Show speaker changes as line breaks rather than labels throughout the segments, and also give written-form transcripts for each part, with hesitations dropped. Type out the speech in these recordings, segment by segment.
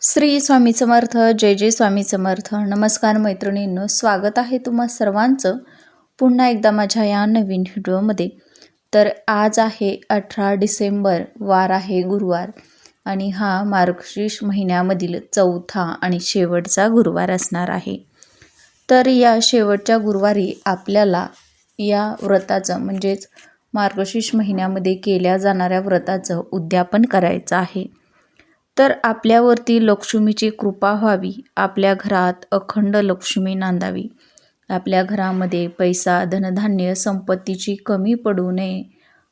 श्री स्वामी समर्थ. जय जय स्वामी समर्थ. नमस्कार मैत्रिणींनो, स्वागत आहे तुम्हा सर्वांचं पुन्हा एकदा माझ्या या नवीन व्हिडिओमध्ये. तर आज आहे 18 डिसेंबर, वार आहे गुरुवार आणि हा मार्गशीर्ष महिन्यामधील चौथा आणि शेवटचा गुरुवार असणार आहे. तर या शेवटच्या गुरुवारी आपल्याला या व्रताचं म्हणजेच मार्गशीर्ष महिन्यामध्ये केल्या जाणाऱ्या व्रताचं उद्यापन करायचं आहे. तर आपल्यावरती लक्ष्मीची कृपा व्हावी, आपल्या घरात अखंड लक्ष्मी नांदावी, आपल्या घरामध्ये पैसा, धनधान्य, संपत्तीची कमी पडू नये,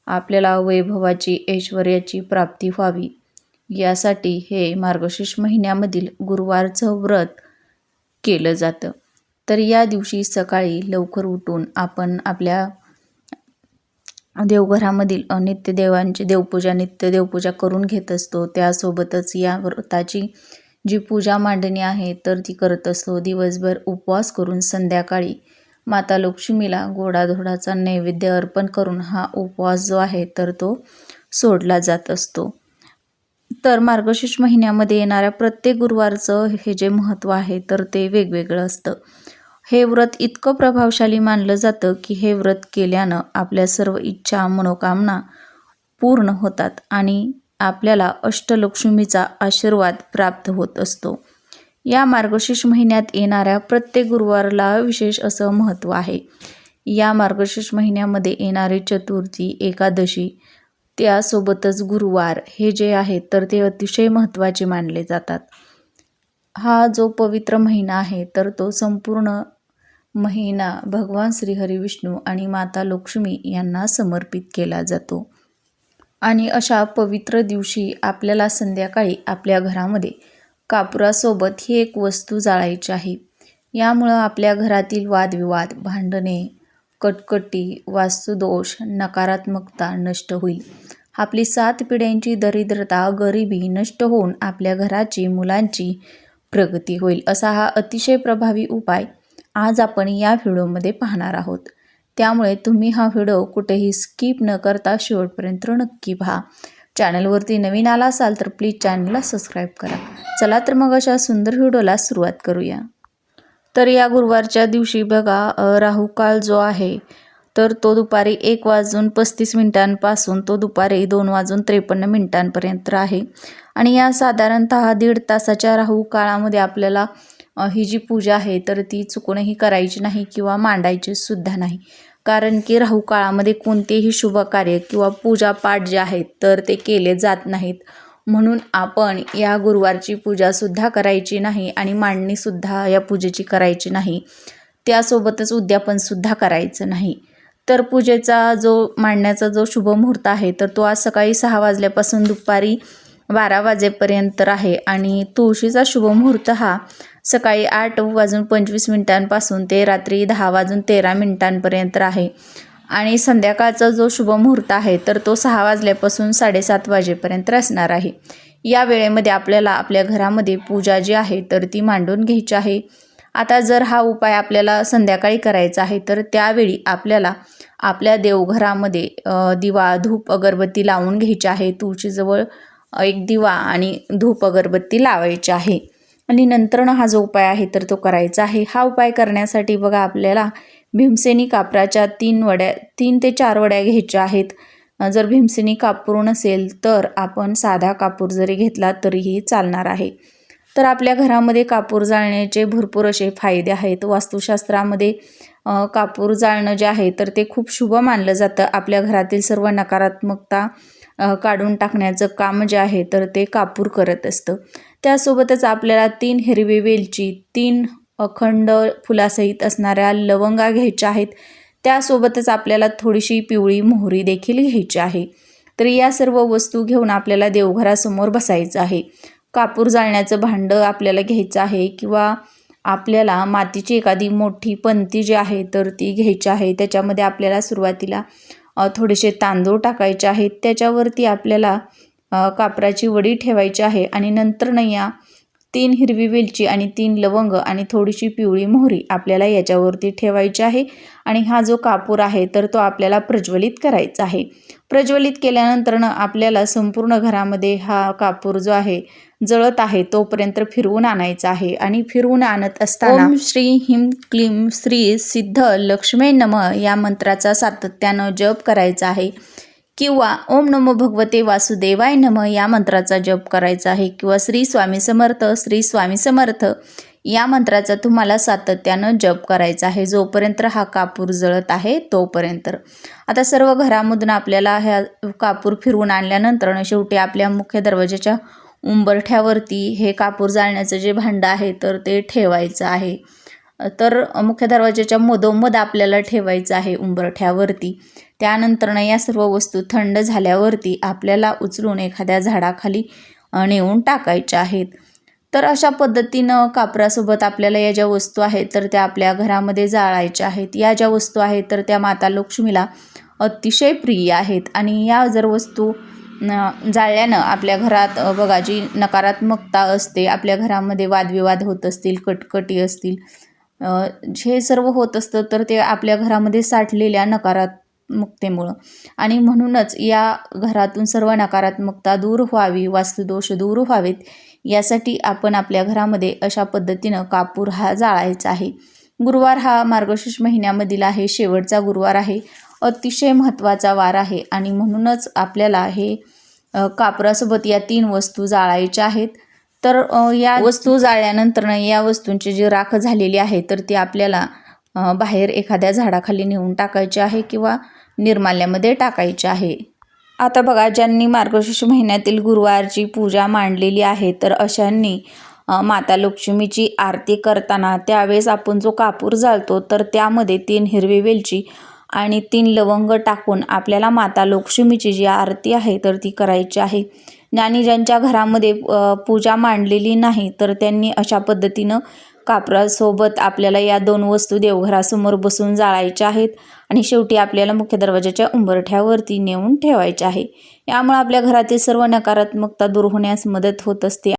आपल्याला वैभवाची, ऐश्वर्याची प्राप्ती व्हावी, यासाठी हे मार्गशीर्ष महिन्यामधील गुरुवारचं व्रत केलं जातं. तर या दिवशी सकाळी लवकर उठून आपण आपल्या देवघरामधील नित्यदेवांची नित्य देवपूजा करून घेत असतो. त्यासोबतच या व्रताची जी पूजा मांडणी आहे तर ती करत असतो. दिवसभर उपवास करून संध्याकाळी माता लक्ष्मीला गोडाधोडाचा नैवेद्य अर्पण करून हा उपवास जो आहे तर तो सोडला जात असतो. तर मार्गशीर्ष महिन्यामध्ये येणाऱ्या प्रत्येक गुरुवारचं हे जे महत्त्व आहे तर ते वेगवेगळं असतं. हे व्रत इतकं प्रभावशाली मानलं जातं की हे व्रत केल्यानं आपल्या सर्व इच्छा, मनोकामना पूर्ण होतात आणि आपल्याला अष्टलक्ष्मीचा आशीर्वाद प्राप्त होत असतो. या मार्गशीर्ष महिन्यात येणाऱ्या प्रत्येक गुरुवारला विशेष असं महत्त्व आहे. या मार्गशीर्ष महिन्यामध्ये येणारी चतुर्थी, एकादशी, त्यासोबतच गुरुवार हे जे आहेत तर ते अतिशय महत्त्वाचे मानले जातात. हा जो पवित्र महिना आहे तर तो संपूर्ण महिना भगवान श्रीहरी विष्णू आणि माता लक्ष्मी यांना समर्पित केला जातो. आणि अशा पवित्र दिवशी आपल्याला संध्याकाळी आपल्या घरामध्ये कापुरासोबत ही एक वस्तू जाळायची आहे. यामुळं आपल्या घरातील वादविवाद, भांडणे, कटकटी, वास्तुदोष, नकारात्मकता नष्ट होईल. आपली 7 पिढ्यांची दरिद्रता, गरिबी नष्ट होऊन आपल्या घराची, मुलांची प्रगती होईल. असा हा अतिशय प्रभावी उपाय आज आपण या व्हिडिओमध्ये पाहणार आहोत. त्यामुळे तुम्ही हा व्हिडिओ कुठेही स्किप न करता शेवटपर्यंत नक्की पहा. चॅनलवरती नवीन आला असाल तर प्लीज चॅनलला सबस्क्राईब करा. चला तर मग अशा सुंदर व्हिडिओला सुरुवात करूया. तर या गुरुवारच्या दिवशी बघा, राहुकाळ जो आहे तर तो दुपारी 1:35 पासून तो दुपारी 2:53 आहे. आणि या साधारणतः 1.5 तासाच्या राहू काळामध्ये आपल्याला ही जी पूजा आहे तर ती चुकूनही करायची नाही किंवा मांडायची सुद्धा नाही. कारण की राहू काळामध्ये कोणतेही शुभ कार्य किंवा पूजापाठ जे आहेत तर ते केले जात नाहीत. म्हणून आपण या गुरुवारची पूजासुद्धा करायची नाही आणि मांडणीसुद्धा या पूजेची करायची नाही. त्यासोबतच उद्यापनसुद्धा करायचं नाही. तर पूजेचा मांडण्याचा जो शुभ मुहूर्त आहे तर तो आज सकाळी 6 वाजल्यापासून दुपारी 12 वाजेपर्यंत आहे. आणि तुळशीचा शुभ मुहूर्त हा सकाळी 8:25 पासून ते रात्री 10:13 आहे. आणि संध्याकाळचा जो शुभ मुहूर्त आहे तर तो 6 वाजल्यापासून 7:30 वाजेपर्यंत असणार आहे. या वेळेमध्ये आपल्याला आपल्या घरामध्ये पूजा जी आहे तर ती मांडून घ्यायची आहे. आता जर हा उपाय आपल्याला संध्याकाळी करायचा आहे तर त्यावेळी आपल्याला आपल्या देवघरामध्ये दिवा, धूप, अगरबत्ती लावून घ्यायची आहे. तुळशीजवळ एक दिवा आणि धूप अगरबत्ती लावायची आहे. आणि नंतरनं हा जो उपाय आहे तर तो करायचा आहे. हा उपाय करण्यासाठी बघा आपल्याला भीमसेनी कापराच्या 3 ते 4 वड्या घ्यायच्या आहेत. जर भीमसेनी कापूर नसेल तर आपण साधा कापूर जरी घेतला तरीही चालणार आहे. तर आपल्या घरामध्ये कापूर जाळण्याचे भरपूर असे फायदे आहेत. वास्तुशास्त्रामध्ये कापूर जाळणं जे आहे तर ते खूप शुभ मानलं जातं. आपल्या घरातील सर्व नकारात्मकता काढून टाकण्याचं काम जे आहे तर ते कापूर करत असतं. त्यासोबतच आपल्याला 3 हिरवी वेलची, 3 अखंड फुलासहित असणाऱ्या लवंगा घ्यायच्या आहेत. त्यासोबतच आपल्याला थोडीशी पिवळी मोहरी देखील घ्यायची आहे. तर या सर्व वस्तू घेऊन आपल्याला देवघरासमोर बसायचं आहे. कापूर जाळण्याचं भांडं आपल्याला घ्यायचं आहे किंवा आपल्याला मातीची एखादी मोठी पंती जी आहे तर ती घ्यायची आहे. त्याच्यामध्ये आपल्याला सुरुवातीला थोडेसे तांदूळ टाकायचे आहेत. त्याच्यावरती आपल्याला कापराची वडी ठेवायची आहे आणि नंतर या 3 हिरवी वेलची आणि 3 लवंग आणि थोडीशी पिवळी मोहरी आपल्याला याच्यावरती ठेवायची आहे. आणि हा जो कापूर आहे तर तो आपल्याला प्रज्वलित करायचा आहे. प्रज्वलित केल्यानंतर आपल्याला संपूर्ण घरामध्ये हा कापूर जो आहे जळत आहे तोपर्यंत फिरवून आणायचा आहे. आणि फिरवून आणत असताना ओम श्री हिम क्लीम श्री सिद्ध लक्ष्मी नमः या मंत्राचा सातत्यानं जप करायचा आहे. किंवा ओम नमो भगवते वासुदेवाय नमः या मंत्राचा जप करायचा आहे. किंवा श्री स्वामी समर्थ या मंत्राचा तुम्हाला सातत्यानं जप करायचा आहे जोपर्यंत हा कापूर जळत आहे तोपर्यंत. आता सर्व घरामधून आपल्याला ह्या कापूर फिरवून आणल्यानंतर शेवटी आपल्या मुख्य दरवाजाच्या उंबरठ्यावरती हे कापूर जाळण्याचं जे भांडं आहे तर ते ठेवायचं आहे. तर मुख्य दरवाजाच्या मधोमध आपल्याला ठेवायचं आहे उंबरठ्यावरती. त्यानंतर या सर्व वस्तू थंड झाल्यावरती आपल्याला उचलून एखाद्या झाडाखाली नेऊन टाकायच्या आहेत. तर अशा पद्धतीनं कापरासोबत आपल्याला या ज्या वस्तू आहेत तर त्या आपल्या घरामध्ये जाळायच्या आहेत. या ज्या वस्तू आहेत तर त्या माता लक्ष्मीला अतिशय प्रिय आहेत. आणि या जर वस्तू जाळल्यानं आपल्या घरात बघा जी नकारात्मकता असते, आपल्या घरामध्ये वादविवाद होत असतील, कटकटी असतील, हे सर्व होत असतं तर ते आपल्या घरामध्ये साठलेल्या नकारात्मकतेमुळं. आणि म्हणूनच या घरातून सर्व नकारात्मकता दूर व्हावी, वास्तुदोष दूर व्हावेत यासाठी आपण आपल्या घरामध्ये अशा पद्धतीनं कापूर हा जाळायचा आहे. गुरुवार हा मार्गशीर्ष महिन्यामधील आहे, शेवटचा गुरुवार आहे, अतिशय महत्त्वाचा वार आहे. आणि म्हणूनच आपल्याला हे कापरासोबत या 3 वस्तू जाळायच्या आहेत. तर या वस्तू जाळल्यानंतर या वस्तूंची जी राख झालेली आहे तर ती आपल्याला बाहेर एखाद्या झाडाखाली नेऊन टाकायची आहे किंवा निर्माल्यामध्ये टाकायची आहे. आता बघा, ज्यांनी मार्गशीर्ष महिन्यातील गुरुवारची पूजा मांडलेली आहे तर अशांनी माता लक्ष्मीची आरती करताना त्यावेळेस आपण जो कापूर जाळतो तर त्यामध्ये 3 हिरवी वेलची आणि 3 लवंग टाकून आपल्याला माता लक्ष्मीची जी आरती आहे तर ती करायची आहे. आणि ज्यांच्या घरामध्ये पूजा मांडलेली नाही तर त्यांनी अशा पद्धतीनं कापरासोबत आपल्याला या 2 वस्तू देवघरासमोर बसून जाळायच्या आहेत. आणि शेवटी आपल्याला मुख्य दरवाजाच्या उंबरठ्यावरती नेऊन ठेवायचे आहे. यामुळे आपल्या घरातील सर्व नकारात्मकता दूर होण्यास मदत होत असते.